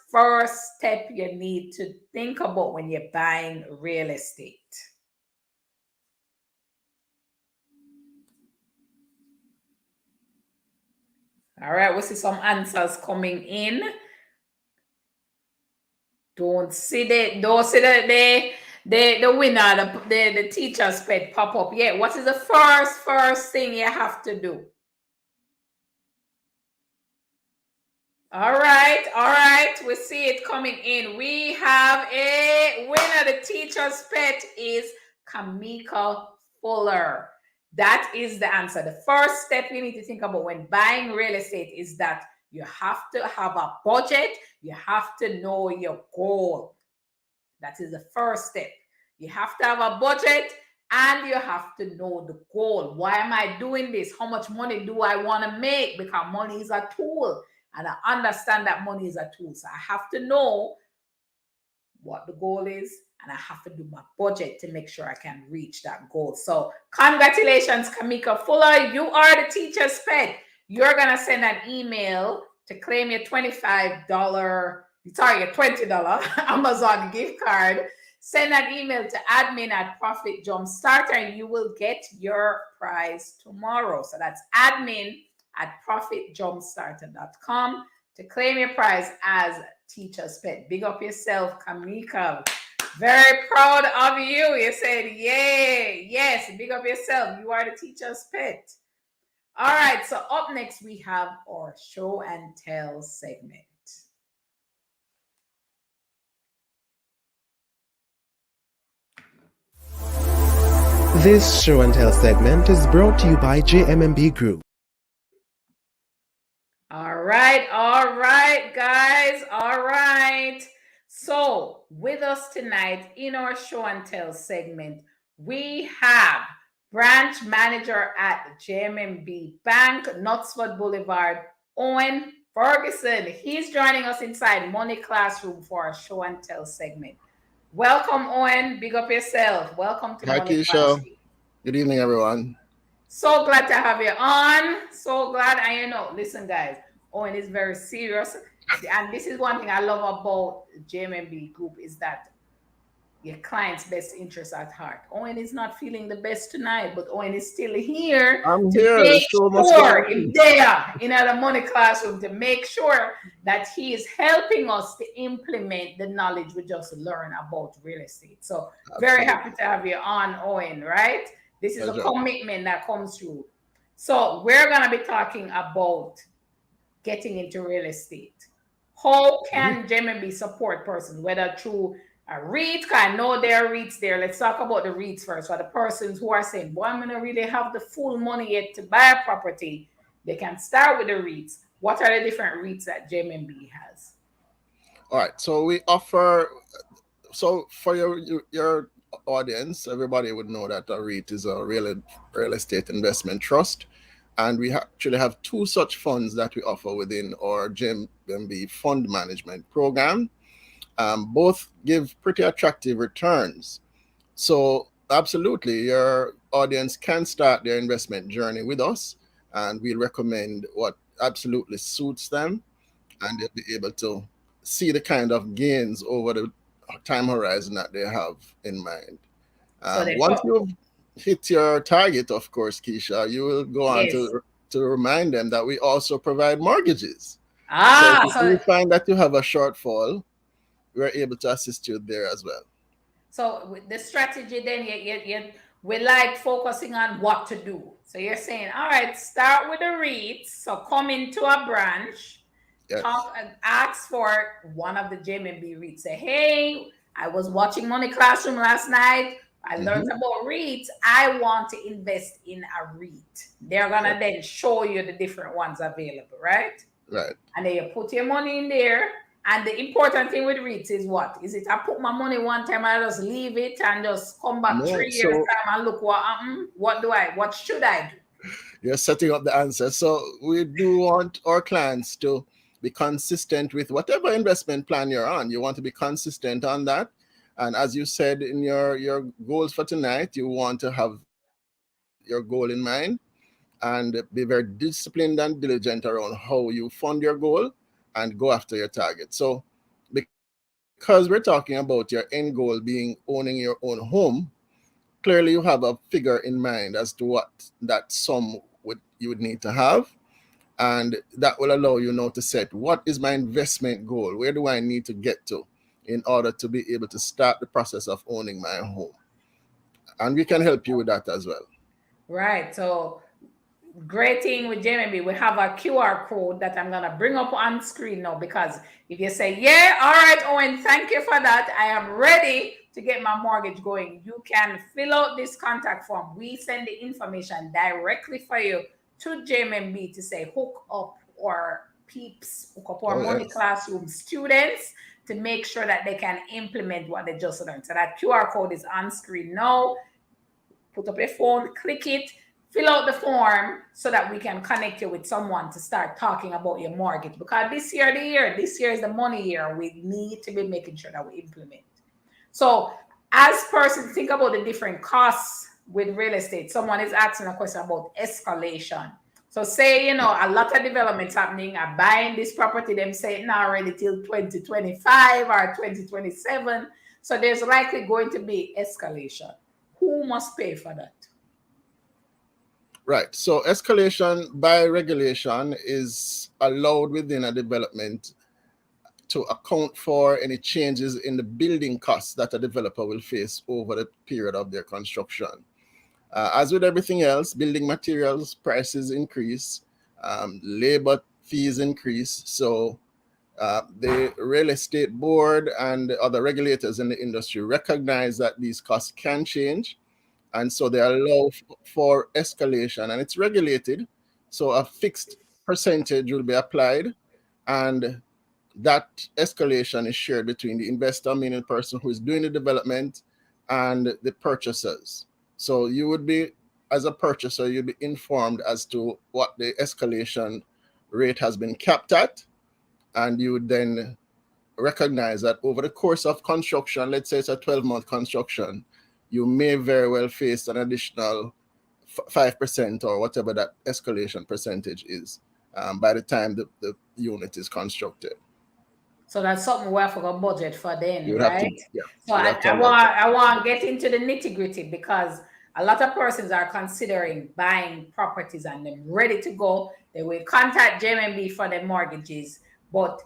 Speaker 1: step you need to think about when you're buying real estate? All right, we see some answers coming in. Don't see the winner, the teacher's pet pop up yet. What is the first thing you have to do? All right. We see it coming in. We have a winner. The teacher's pet is Kamika Fuller. That is the answer. The first step you need to think about when buying real estate is that you have to have a budget. You have to know your goal. That is the first step. You have to have a budget and you have to know the goal. Why am I doing this? How much money do I want to make? Because money is a tool. And I understand that money is a tool. So I have to know what the goal is. And I have to do my budget to make sure I can reach that goal. So congratulations, Kamika Fuller. You are the teacher's pet. You're going to send an email to claim your $25, your $20 Amazon gift card. Send an email to admin@Profit Jumpstarter and you will get your prize tomorrow. So that's admin@profitjumpstarter.com to claim your prize as teacher's pet. Big up yourself, Kamika. Very proud of you. You said, yay. Yes, big up yourself. You are the teacher's pet. All right, so up next we have our show and tell segment.
Speaker 2: This show and tell segment is brought to you by JMMB Group.
Speaker 1: All right, guys. All right. So, with us tonight in our show and tell segment, we have branch manager at JMMB Bank, Knutsford Boulevard, Owen Ferguson. He's joining us inside Money Classroom for our show and tell segment. Welcome, Owen. Big up yourself. Welcome to
Speaker 4: Hi,
Speaker 1: Money
Speaker 4: Keisha.
Speaker 1: Classroom.
Speaker 4: Good evening, everyone.
Speaker 1: So glad to have you on. So glad. Listen, guys, Owen is very serious. And this is one thing I love about JMMB Group is that your client's best interest at heart. Owen is not feeling the best tonight, but Owen is still here
Speaker 4: I'm
Speaker 1: to
Speaker 4: here. The
Speaker 1: make
Speaker 4: show must go
Speaker 1: sure
Speaker 4: on.
Speaker 1: if there in the Money Classroom to make sure that he is helping us to implement the knowledge we just learned about real estate. So very happy to have you on, Owen, right? This is a commitment that comes through. So we're going to be talking about getting into real estate. How can JMMB support persons, whether through a REIT? Because I know there are REITs there. Let's talk about the REITs first. For the persons who are saying, boy, I'm going to really have the full money yet to buy a property, they can start with the REITs. What are the different REITs that JMMB has?
Speaker 4: All right. So we offer, so for your audience, everybody would know that a REIT is a real estate investment trust. And we actually have two such funds that we offer within our JMMB fund management program. Both give pretty attractive returns. So absolutely, your audience can start their investment journey with us, and we'll recommend what absolutely suits them, and they'll be able to see the kind of gains over the time horizon that they have in mind. Once you've hit your target, of course, Keisha, you will go on to remind them that we also provide mortgages. So if you find that you have a shortfall, we're able to assist you there as well.
Speaker 1: So the strategy then, we like focusing on what to do. So you're saying, all right, start with the REITs. So come into a branch, talk and ask for one of the JMMB REITs. Say, hey, I was watching Money Classroom last night. I learned about REITs. I want to invest in a REIT. They're going to then show you the different ones available, right?
Speaker 4: Right.
Speaker 1: And then you put your money in there. And the important thing with REITs is what? Is it I put my money one time, I just leave it and just come back 3 years time and look what happened? What should I do?
Speaker 4: You're setting up the answer. So we do want our clients to be consistent with whatever investment plan you're on. You want to be consistent on that. And as you said in your goals for tonight, you want to have your goal in mind and be very disciplined and diligent around how you fund your goal and go after your target. So because we're talking about your end goal being owning your own home, clearly you have a figure in mind as to what that sum you would need to have. And that will allow you now to set, what is my investment goal? Where do I need to get to in order to be able to start the process of owning my home? And we can help you with that as well.
Speaker 1: Right. So great thing with JMMB, we have a QR code that I'm going to bring up on screen now, because if you say, yeah, all right, Owen, thank you for that, I am ready to get my mortgage going, you can fill out this contact form. We send the information directly for you to JMMB to say hook up or peeps, hook up our Money Classroom students to make sure that they can implement what they just learned. So that QR code is on screen now. Put up your phone, click it, fill out the form so that we can connect you with someone to start talking about your mortgage. Because this year is the money year. We need to be making sure that we implement. So as persons think about the different costs with real estate, someone is asking a question about escalation. So say, a lot of developments happening are buying this property, them say it not ready till 2025 or 2027. So there's likely going to be escalation. Who must pay for that?
Speaker 4: Right. So escalation by regulation is allowed within a development to account for any changes in the building costs that a developer will face over the period of their construction. As with everything else, building materials prices increase, labor fees increase. So the real estate board and other regulators in the industry recognize that these costs can change. And so they allow for escalation, and it's regulated. So a fixed percentage will be applied, and that escalation is shared between the investor, meaning the person who is doing the development, and the purchasers. So you would be, as a purchaser, you'd be informed as to what the escalation rate has been capped at, and you would then recognize that over the course of construction, let's say it's a 12-month construction, you may very well face an additional 5% or whatever that escalation percentage is by the time the unit is constructed.
Speaker 1: So that's something we have to go budget for then,
Speaker 4: You would have to,
Speaker 1: right?
Speaker 4: yeah.
Speaker 1: So I want to get into the nitty gritty, because a lot of persons are considering buying properties and they're ready to go. They will contact JMMB for their mortgages, but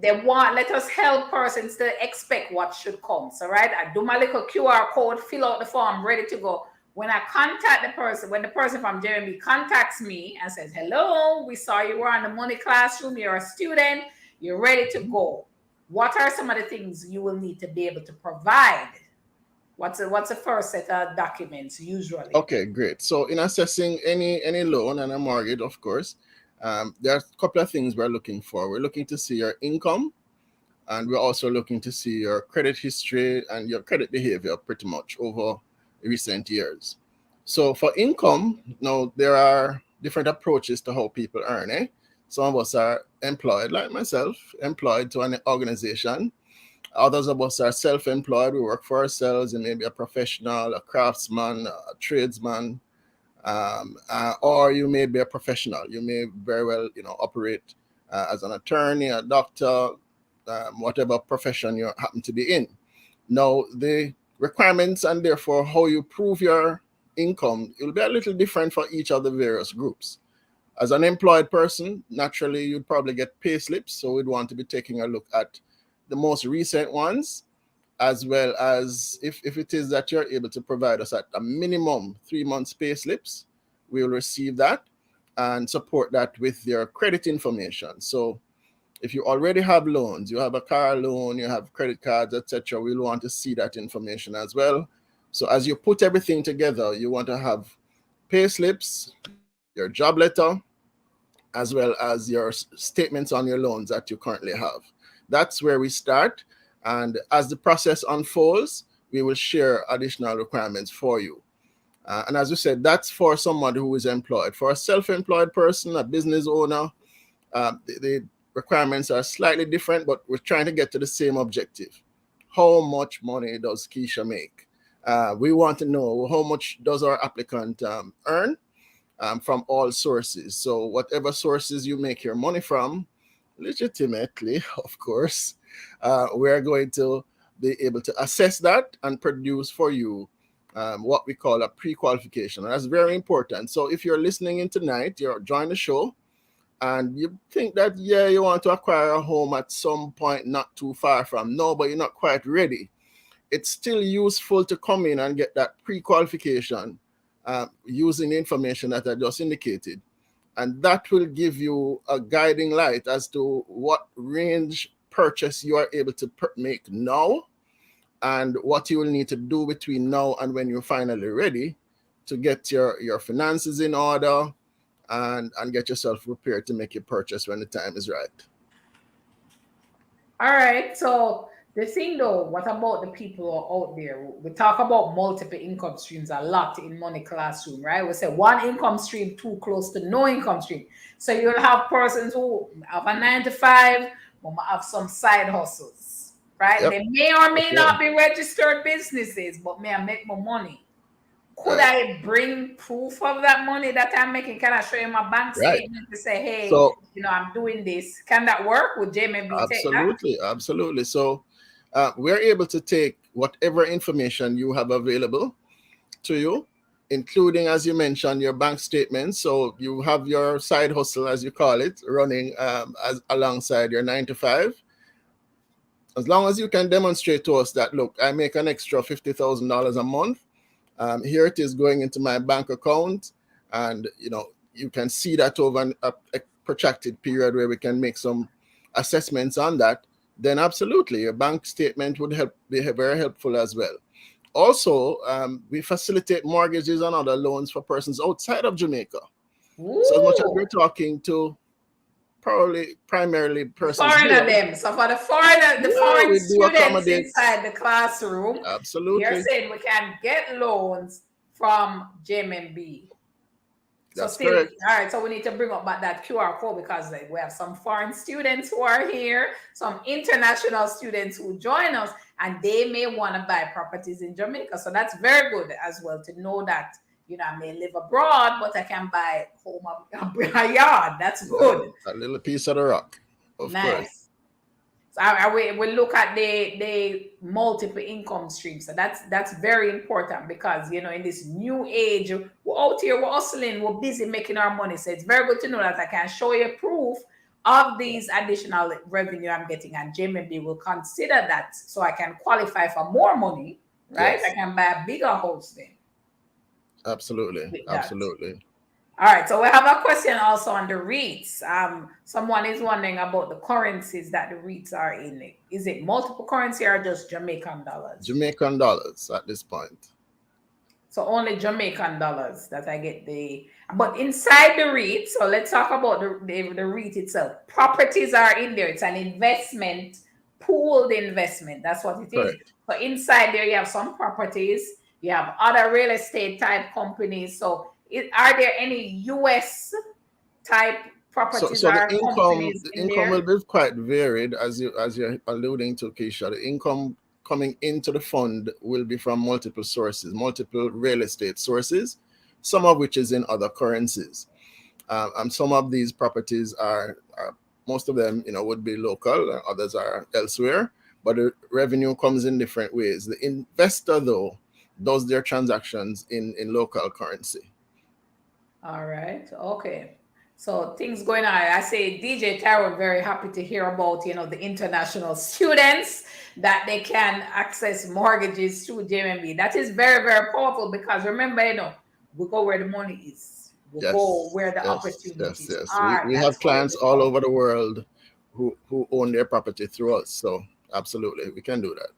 Speaker 1: they want, let us help persons to expect what should come. So, right, I do my little QR code, fill out the form, ready to go. When I contact the person, when the person from JMMB contacts me and says, hello, we saw you were on the money classroom, you're a student, you're ready to go. What are some of the things you will need to be able to provide? What's the first set of documents usually?
Speaker 4: Okay, great. So in assessing any loan and a mortgage, of course, there are a couple of things we're looking for. We're looking to see your income, and we're also looking to see your credit history and your credit behavior pretty much over recent years. So for income, now there are different approaches to how people earn. Some of us are employed, like myself, employed to an organization. Others of us are self-employed. We work for ourselves, and maybe a professional, a craftsman, a tradesman, or you may be a professional. You may very well, operate as an attorney, a doctor, whatever profession you happen to be in. Now, the requirements and therefore how you prove your income, it will be a little different for each of the various groups. As an employed person, naturally, you'd probably get pay slips. So we'd want to be taking a look at the most recent ones, as well as if it is that you're able to provide us at a minimum 3 months pay slips, we will receive that and support that with your credit information. So if you already have loans, you have a car loan, you have credit cards, etc., we'll want to see that information as well. So as you put everything together, you want to have pay slips, your job letter, as well as your statements on your loans that you currently have. That's where we start. And as the process unfolds, we will share additional requirements for you. And as we said, that's for someone who is employed. For a self-employed person, a business owner, the requirements are slightly different, but we're trying to get to the same objective. How much money does Keisha make? We want to know how much does our applicant earn from all sources. So whatever sources you make your money from, legitimately, of course, we're going to be able to assess that and produce for you what we call a pre-qualification. And that's very important. So if you're listening in tonight, you're joining the show, and you think that, yeah, you want to acquire a home at some point not too far from now, but you're not quite ready, it's still useful to come in and get that pre-qualification using the information that I just indicated. And that will give you a guiding light as to what range purchase you are able to make now, and what you will need to do between now and when you're finally ready to get your finances in order and get yourself prepared to make your purchase when the time is right.
Speaker 1: All right. So the thing though, what about the people who are out there? We talk about multiple income streams a lot in Money Classroom, right? We say one income stream too close to no income stream. So you'll have persons who have a 9 to 5, but have some side hustles, right? Yep. They may or may not be registered businesses, but may I make more money? Could I bring proof of that money that I'm making? Can I show you my bank statement to say, hey, I'm doing this? Can that work with JMMB?
Speaker 4: Absolutely. So we're able to take whatever information you have available to you, including, as you mentioned, your bank statement. So you have your side hustle, as you call it, running alongside your 9 to 5. As long as you can demonstrate to us that, look, I make an extra $50,000 a month. Here it is going into my bank account, and you can see that over a protracted period where we can make some assessments on that. Then absolutely, your bank statement would be very helpful as well. Also, we facilitate mortgages and other loans for persons outside of Jamaica. Ooh. So as much as we're talking to primarily persons
Speaker 1: foreigner them. So for the foreign students inside the classroom,
Speaker 4: absolutely,
Speaker 1: you're saying we can get loans from JMMB. So
Speaker 4: That's
Speaker 1: still,
Speaker 4: correct.
Speaker 1: all right. So we need to bring up back that QR code because we have some foreign students who are here, some international students who join us, and they may want to buy properties in Jamaica. So that's very good as well to know that, you know, I may live abroad, but I can buy home a yard. That's good.
Speaker 4: A little piece of the rock, of course.
Speaker 1: Nice. So we look at the multiple income streams. So that's very important because, you know, in this new age, we're out here, we're hustling, we're busy making our money. So it's very good to know that I can show you proof of these additional revenue I'm getting, and JMMB will consider that so I can qualify for more money, right?
Speaker 4: Yes.
Speaker 1: I can buy a bigger house then.
Speaker 4: Absolutely. Absolutely.
Speaker 1: All right, so we have a question also on the REITs. Someone is wondering about the currencies that the REITs are in. Is it multiple currency or just Jamaican dollars?
Speaker 4: Jamaican dollars at this point.
Speaker 1: So only Jamaican dollars that I get but inside the REIT, so let's talk about the REIT itself. Properties are in there. It's an investment, pooled investment. That's what it is.
Speaker 4: Correct.
Speaker 1: So inside there, you have some properties. You have other real estate type companies. So are there any US type properties
Speaker 4: So
Speaker 1: or
Speaker 4: the
Speaker 1: companies in
Speaker 4: income
Speaker 1: there?
Speaker 4: will be quite varied, as you're alluding to, Keisha. The income coming into the fund will be from multiple sources, multiple real estate sources, some of which is in other currencies. And some of these properties are most of them, you know, would be local, and others are elsewhere. But the revenue comes in different ways. The investor, though, does their transactions in local currency.
Speaker 1: All right. Okay. So things going on. I say DJ Tyrone very happy to hear about, you know, the international students that they can access mortgages through JMMB. That is very, very powerful because remember, you know, we go where the money is. We go where the opportunities are.
Speaker 4: We
Speaker 1: That's
Speaker 4: have
Speaker 1: why
Speaker 4: clients all over the world who own their property through us. So absolutely, we can do that.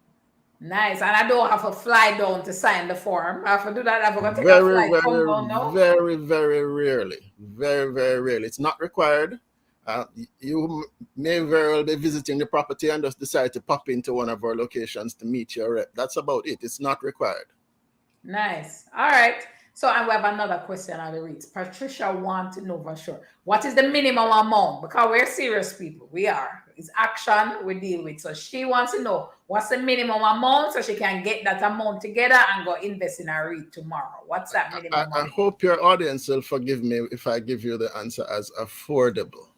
Speaker 1: Nice. And I don't have to fly down to sign the form. I have to do that. I'm going to take a flight. Come down now.
Speaker 4: Very, very rarely. Very, very rarely. It's not required. You may very well be visiting the property and just decide to pop into one of our locations to meet your rep. That's about it. It's not required.
Speaker 1: Nice. All right. So, and we have another question on the REITs. Patricia wants to know for sure, what is the minimum amount? Because we're serious people. We are. It's action we deal with. So she wants to know what's the minimum amount so she can get that amount together and go invest in a REIT tomorrow. What's that minimum
Speaker 4: I hope your audience will forgive me if I give you the answer as affordable.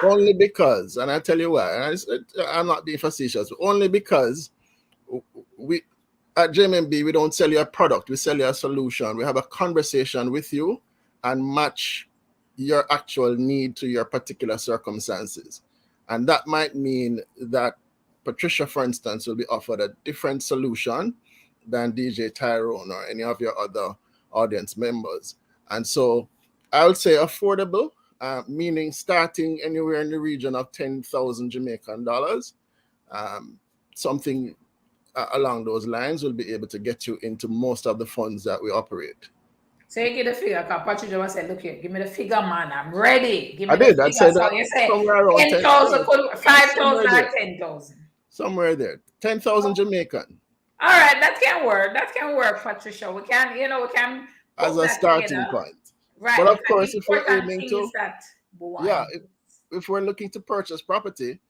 Speaker 4: Only because, and I tell you why, I'm not being facetious, only because we at JMMB, we don't sell you a product, we sell you a solution. We have a conversation with you and match your actual need to your particular circumstances. And that might mean that Patricia, for instance, will be offered a different solution than DJ Tyrone or any of your other audience members. And so I would say affordable, meaning starting anywhere in the region of 10,000 Jamaican dollars. Something along those lines will be able to get you into most of the funds that we operate.
Speaker 1: So you get the figure, because Patricia was saying, look here, give me the figure, man. I'm ready. Give me
Speaker 4: I did.
Speaker 1: The
Speaker 4: I
Speaker 1: figure.
Speaker 4: said
Speaker 1: So
Speaker 4: that
Speaker 1: you say
Speaker 4: somewhere around
Speaker 1: 10,000, 5,000 or 10,000.
Speaker 4: Somewhere there. 10,000 Jamaican.
Speaker 1: All right, that can work. That can work, Patricia. We can, you know, we can
Speaker 4: as a starting point.
Speaker 1: Right.
Speaker 4: But of course, if we're aiming to, if we're looking to purchase property,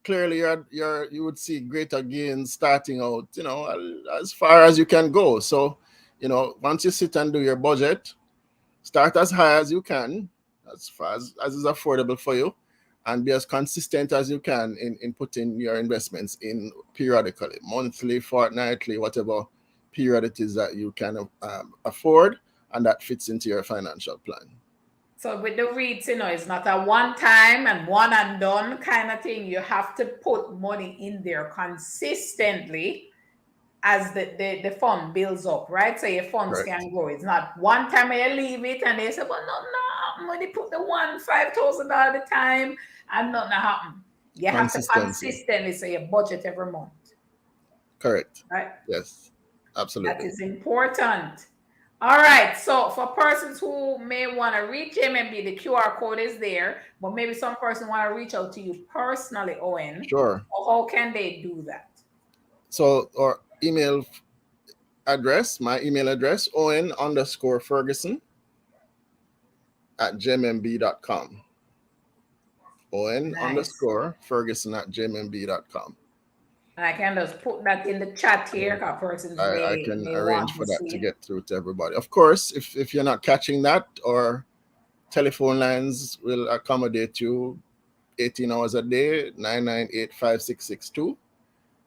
Speaker 4: clearly you would see greater gains starting out, you know, as far as you can go. So, you know, once you sit and do your budget, start as high as you can, as far as is affordable for you, and be as consistent as you can in putting your investments in periodically, monthly, fortnightly, whatever period it is that you can afford, and that fits into your financial plan.
Speaker 1: So with the REITs, you know, it's not a one time and one and done kind of thing. You have to put money in there consistently as the fund builds up, right? So your funds can grow. It's not one time you leave it and they say, well, no, money put the 5,000 all the time and nothing happen. You have to consistently say your budget every month.
Speaker 4: Correct.
Speaker 1: Right?
Speaker 4: Yes, absolutely.
Speaker 1: That is important. All right. So for persons who may want to reach JMMB, the QR code is there, but maybe some person want to reach out to you personally, Owen.
Speaker 4: Sure.
Speaker 1: How can they do that?
Speaker 4: So, or email address, my email address, Owen_Ferguson at JMMB.com. Owen_Ferguson at JMMB.com.
Speaker 1: And I can just put that in the chat here because persons
Speaker 4: I
Speaker 1: may
Speaker 4: can
Speaker 1: want
Speaker 4: arrange
Speaker 1: to
Speaker 4: for that
Speaker 1: see
Speaker 4: to
Speaker 1: it.
Speaker 4: get through to everybody. Of course, if you're not catching that, or telephone lines will accommodate you 18 hours a day, 998-5662.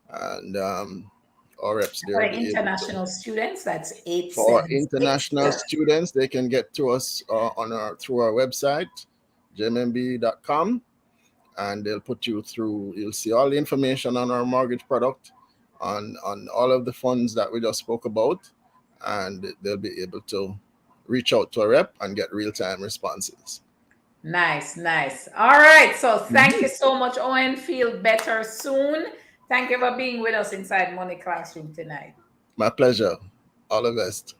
Speaker 4: And our reps
Speaker 1: For
Speaker 4: there
Speaker 1: the
Speaker 4: will be able to.
Speaker 1: international students, that's
Speaker 4: For
Speaker 1: 876.
Speaker 4: international students, they can get to us through our website, jmmb.com, and they'll put you through. You'll see all the information on our mortgage product, on all of the funds that we just spoke about, and they'll be able to reach out to a rep and get real-time responses.
Speaker 1: Nice. All right. So thank you so much, Owen. Feel better soon. Thank you for being with us inside Money Classroom tonight.
Speaker 4: My pleasure. All the best.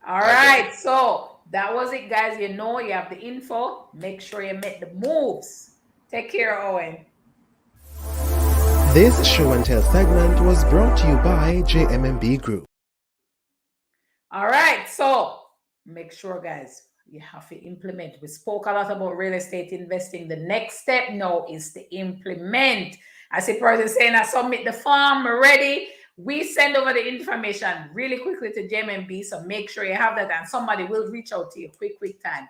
Speaker 1: All right. So that was it, guys. You know, you have the info. Make sure you make the moves. Take care, Owen.
Speaker 2: This show and tell segment was brought to you by JMMB Group.
Speaker 1: All right. So make sure, guys, you have to implement. We spoke a lot about real estate investing. The next step now is to implement. As a person saying, I submit the form, we're ready. We send over the information really quickly to JMMB. So make sure you have that, and somebody will reach out to you quick time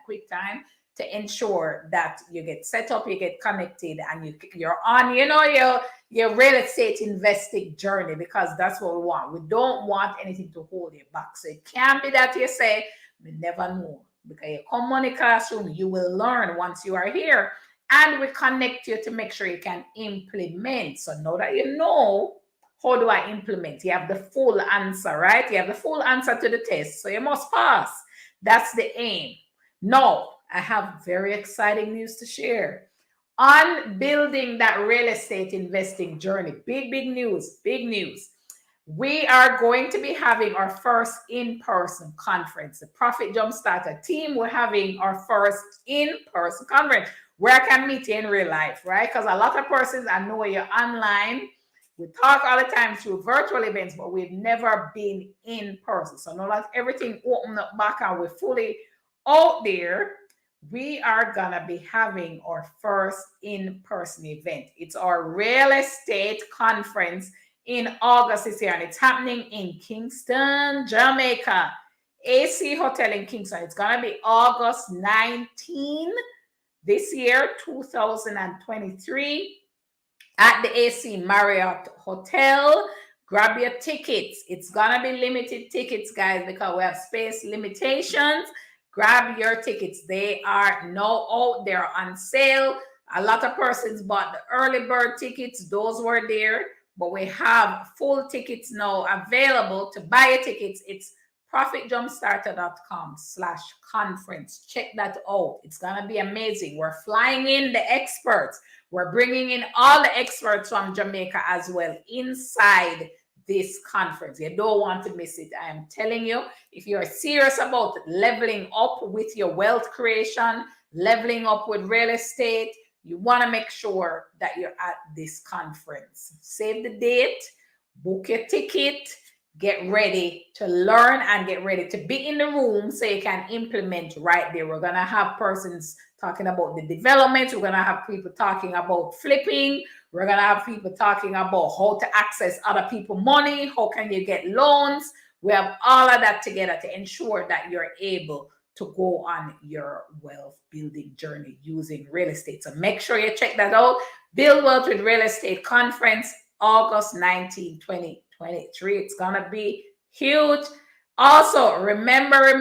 Speaker 1: to ensure that you get set up, you get connected, and you're on, your real estate investing journey, because that's what we want. We don't want anything to hold you back. So it can't be that you say, we never know. Because you come Money Classroom, you will learn once you are here, and we connect you to make sure you can implement. So now that you know, how do I implement? You have the full answer, right? You have the full answer to the test. So you must pass. That's the aim. Now, I have very exciting news to share on building that real estate investing journey. Big news. We are going to be having our first in-person conference. The Profit Jumpstarter team, we're having our first in-person conference where I can meet you in real life, right? Because a lot of persons, I know you're online. We talk all the time through virtual events, but we've never been in person. So now that everything opened up back and we're fully out there, we are going to be having our first in-person event. It's our real estate conference in August this year, and it's happening in Kingston, Jamaica. AC Hotel in Kingston. It's going to be August 19 this year, 2023, at the AC Marriott Hotel. Grab your tickets. It's going to be limited tickets, guys, because we have space limitations. Grab your tickets. They are now out there on sale. A lot of persons bought the early bird tickets. Those were there. But we have full tickets now available. To buy your tickets, it's profitjumpstarter.com/conference. Check that out. It's going to be amazing. We're flying in the experts. We're bringing in all the experts from Jamaica as well inside this conference. You don't want to miss it. I am telling you, if you're serious about leveling up with your wealth creation, leveling up with real estate, you want to make sure that you're at this conference. Save the date, book your ticket, get ready to learn and get ready to be in the room so you can implement right there. We're going to have persons talking about the development. We're going to have people talking about flipping. We're going to have people talking about how to access other people's money. How can you get loans? We have all of that together to ensure that you're able to go on your wealth building journey using real estate. So make sure you check that out. Build Wealth with Real Estate Conference, August 19, 2023. It's going to be huge. Also, remember,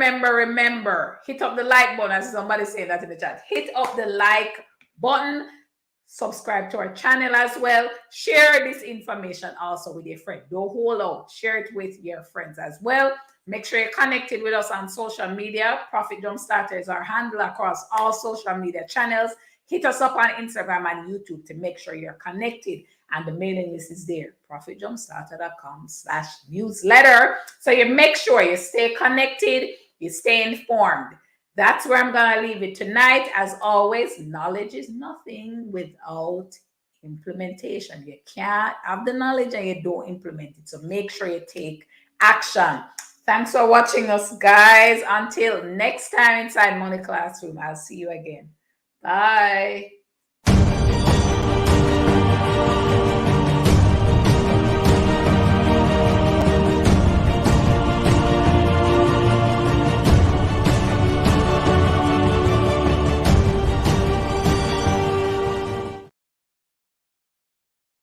Speaker 1: hit up the like button. As somebody saying that in the chat. Hit up the like button. Subscribe to our channel as well. Share this information also with your friend. Don't hold out. Share it with your friends as well. Make sure you're connected with us on social media. Profit Jumpstarter is our handle across all social media channels. Hit us up on Instagram and YouTube to make sure you're connected. And the mailing list is there, profitjumpstarter.com/newsletter. So you make sure you stay connected, you stay informed. That's where I'm going to leave it tonight. As always, knowledge is nothing without implementation. You can't have the knowledge and you don't implement it. So make sure you take action. Thanks for watching us, guys. Until next time inside Money Classroom, I'll see you again. Bye.